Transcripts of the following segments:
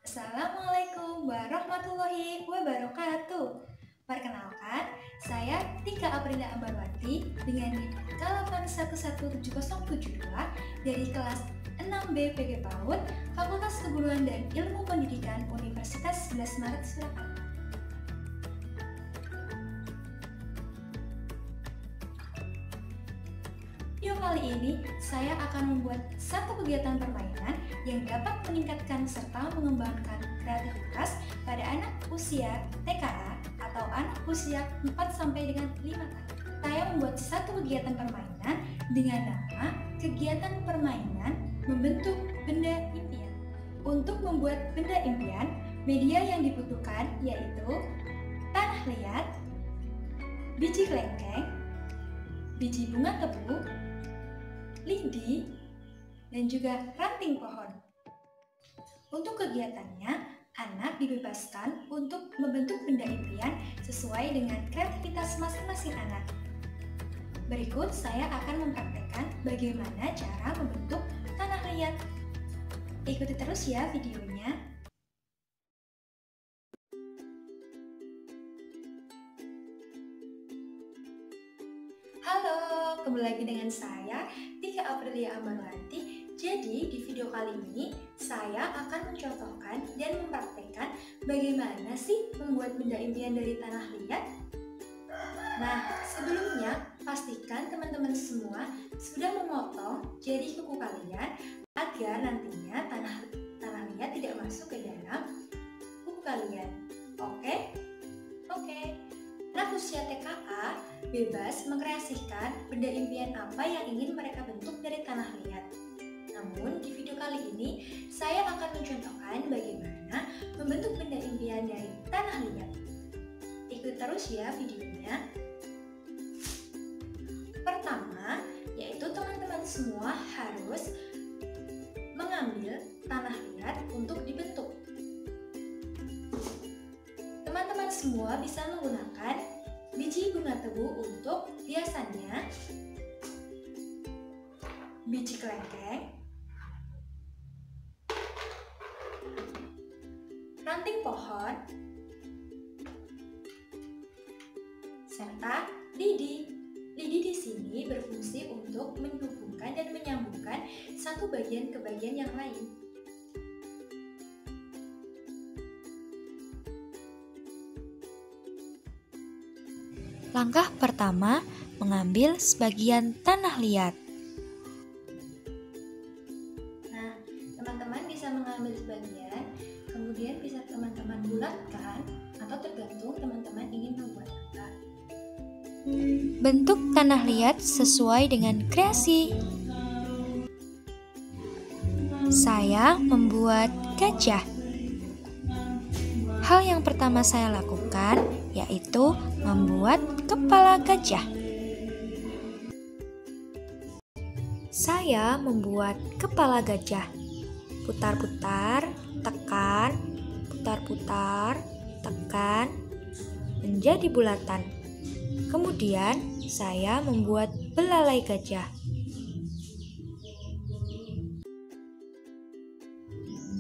Assalamualaikum warahmatullahi wabarakatuh. Perkenalkan, saya Tika Aprinda Ambarwati dengan NIM K811772 dari kelas 6B PG PAUD, Fakultas Keguruan dan Ilmu Pendidikan Universitas 11 Maret Surakarta. Video kali ini, saya akan membuat satu kegiatan permainan yang dapat meningkatkan serta mengembangkan kreativitas pada anak usia TKA atau anak usia 4-5 tahun. Saya membuat satu kegiatan permainan dengan nama kegiatan permainan membentuk benda impian. Untuk membuat benda impian, media yang dibutuhkan yaitu tanah liat, biji kelengkeng, biji bunga tebu, lidi, dan juga ranting pohon. Untuk kegiatannya, anak dibebaskan untuk membentuk benda impian sesuai dengan kreativitas masing-masing anak. Berikut saya akan mempraktekkan bagaimana cara membentuk tanah liat. Ikuti terus ya videonya. Halo, kembali lagi dengan saya, Tika Aprilia Ambarwati. Jadi, di video kali ini, saya akan mencontohkan dan mempraktekkan bagaimana sih membuat benda impian dari tanah liat. Nah, sebelumnya, pastikan teman-teman semua sudah memotong jari kuku kalian agar nantinya tanah liat tidak masuk ke dalam kuku kalian. Oke? Anak usia TKA bebas mengkreasikan benda impian apa yang ingin mereka bentuk dari tanah liat. Namun, di video kali ini, saya akan mencontohkan bagaimana membentuk benda impian dari tanah liat. Ikut terus ya videonya. Pertama, yaitu teman-teman semua harus mengambil tanah liat untuk dibentuk. Teman-teman semua bisa menggunakan biji bunga tebu untuk hiasannya, biji kelengkeng, ranting pohon, serta lidi. Lidi di sini berfungsi untuk menghubungkan dan menyambungkan satu bagian ke bagian yang lain. Langkah pertama, mengambil sebagian tanah liat. Nah, teman-teman bisa mengambil sebagian, kemudian bisa teman-teman bulatkan atau tergantung teman-teman ingin membuat apa. Bentuk tanah liat sesuai dengan kreasi. Saya membuat gajah. Hal yang pertama saya lakukan yaitu membuat kepala gajah. Saya membuat kepala gajah. Putar-putar, tekan, putar-putar, tekan, menjadi bulatan. Kemudian saya membuat belalai gajah.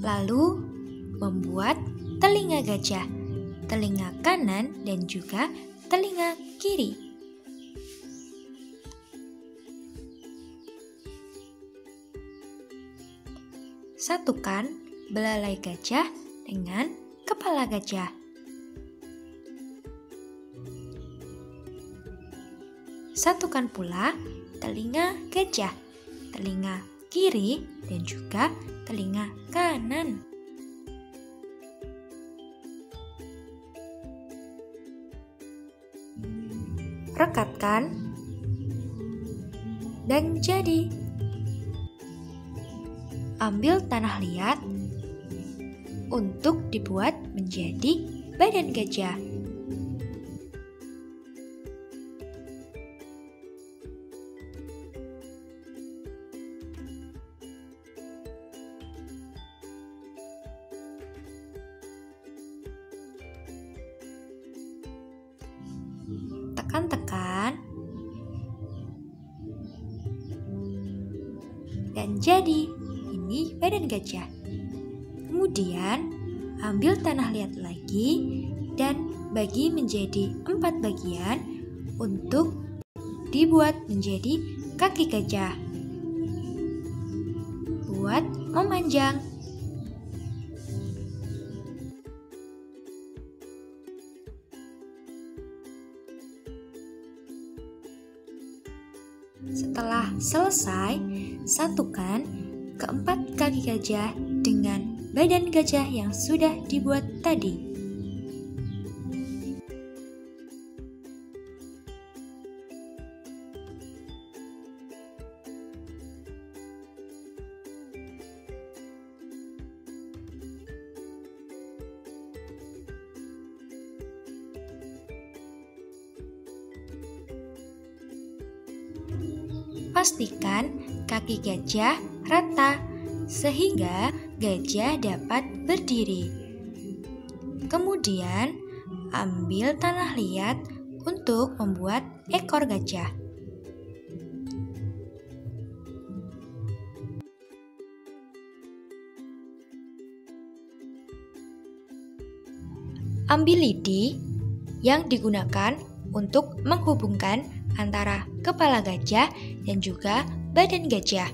Lalu membuat telinga gajah, telinga kanan dan juga telinga kiri. Satukan belalai gajah dengan kepala gajah. Satukan pula telinga gajah, telinga kiri dan juga telinga kanan. Rekatkan dan jadi. Ambil tanah liat untuk dibuat menjadi badan gajah. Tekan-tekan dan jadi ini badan gajah. Kemudian ambil tanah liat lagi dan bagi menjadi 4 bagian untuk dibuat menjadi kaki gajah. Buat memanjang. Setelah selesai, satukan keempat kaki gajah dengan badan gajah yang sudah dibuat tadi. Pastikan kaki gajah rata sehingga gajah dapat berdiri. Kemudian, ambil tanah liat untuk membuat ekor gajah. Ambil lidi yang digunakan untuk menghubungkan antara kepala gajah dan juga badan gajah.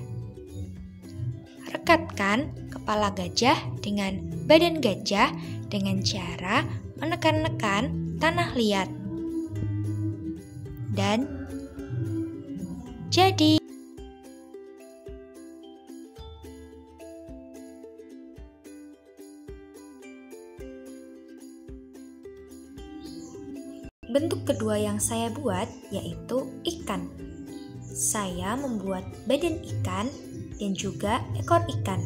Rekatkan kepala gajah dengan badan gajah dengan cara menekan-nekan tanah liat. Dan jadi. Bentuk kedua yang saya buat yaitu ikan. Saya membuat badan ikan dan juga ekor ikan.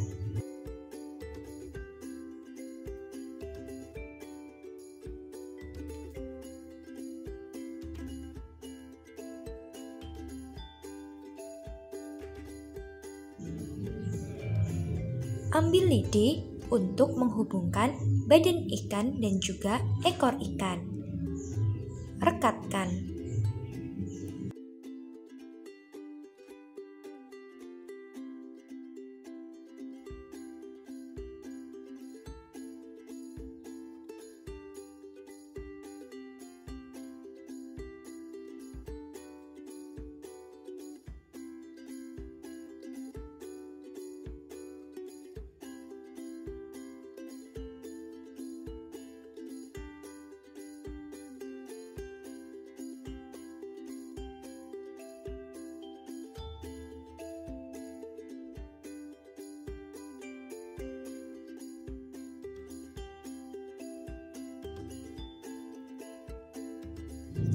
Ambil lidi untuk menghubungkan badan ikan dan juga ekor ikan. Rekatkan.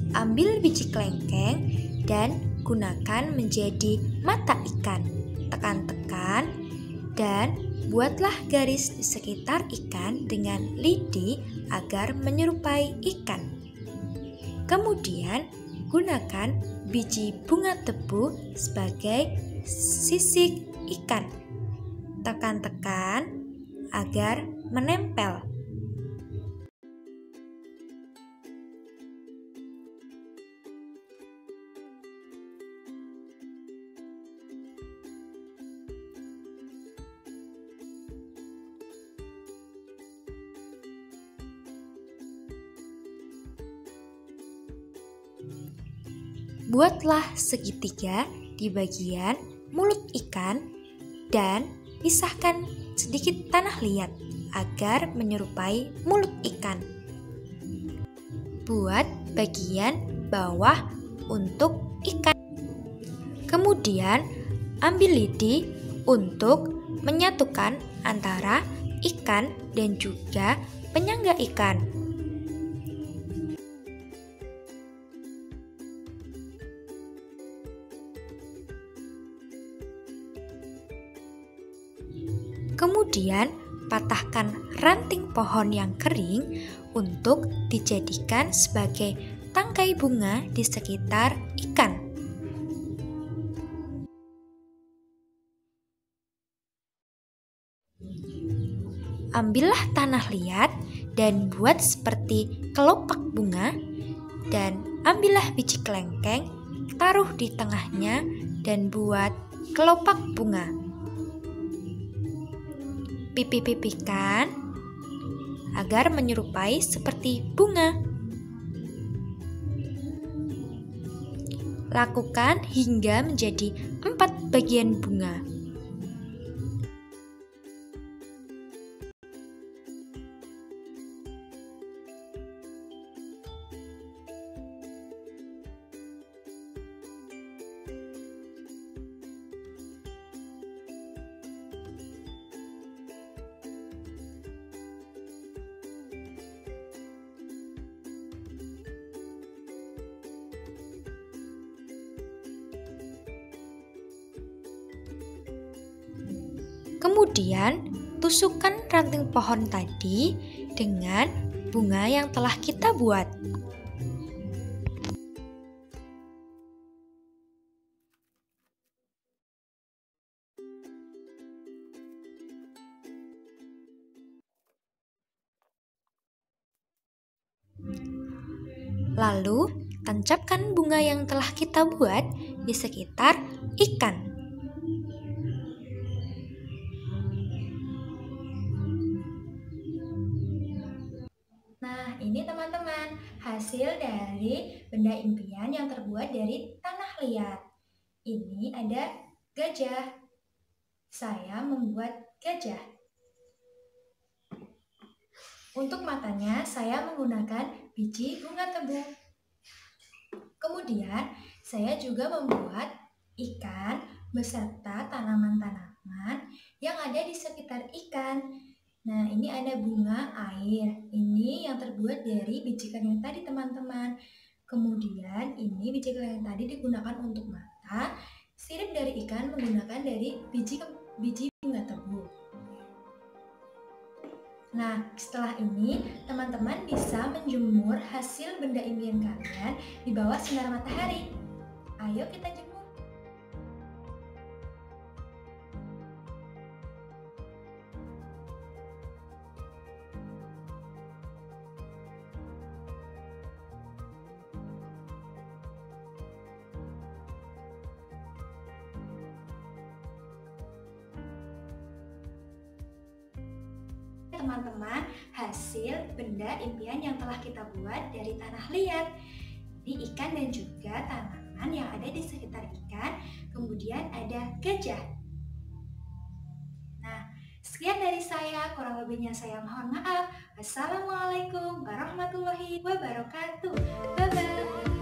Ambil biji kelengkeng dan gunakan menjadi mata ikan. Tekan-tekan dan buatlah garis di sekitar ikan dengan lidi agar menyerupai ikan. Kemudian gunakan biji bunga tebu sebagai sisik ikan. Tekan-tekan agar menempel. Buatlah segitiga di bagian mulut ikan dan pisahkan sedikit tanah liat agar menyerupai mulut ikan. Buat bagian bawah untuk ikan. Kemudian ambil lidi untuk menyatukan antara ikan dan juga penyangga ikan. Kemudian patahkan ranting pohon yang kering untuk dijadikan sebagai tangkai bunga di sekitar ikan. Ambillah tanah liat dan buat seperti kelopak bunga, dan ambillah biji kelengkeng, taruh di tengahnya dan buat kelopak bunga. Pipi-pipikan, agar menyerupai seperti bunga. Lakukan hingga menjadi 4 bagian bunga. Kemudian, tusukkan ranting pohon tadi dengan bunga yang telah kita buat. Lalu, tancapkan bunga yang telah kita buat di sekitar ikan. Nah, ini teman-teman, hasil dari benda impian yang terbuat dari tanah liat. Ini ada gajah. Saya membuat gajah. Untuk matanya, saya menggunakan biji bunga tebu. Kemudian, saya juga membuat ikan beserta tanaman-tanaman yang ada di sekitar ikan. Nah, ini ada bunga air. Ini yang terbuat dari biji yang tadi, teman-teman. Kemudian, ini biji yang tadi digunakan untuk mata. Sirip dari ikan menggunakan dari biji bunga tebu. Nah, setelah ini, teman-teman bisa menjemur hasil benda impian kalian di bawah sinar matahari. Ayo kita jemur. Teman-teman, hasil benda impian yang telah kita buat dari tanah liat, di ikan dan juga tanaman yang ada di sekitar ikan, kemudian ada gajah. Nah, sekian dari saya, kurang lebihnya saya mohon maaf. Wassalamualaikum warahmatullahi wabarakatuh. Bye-bye.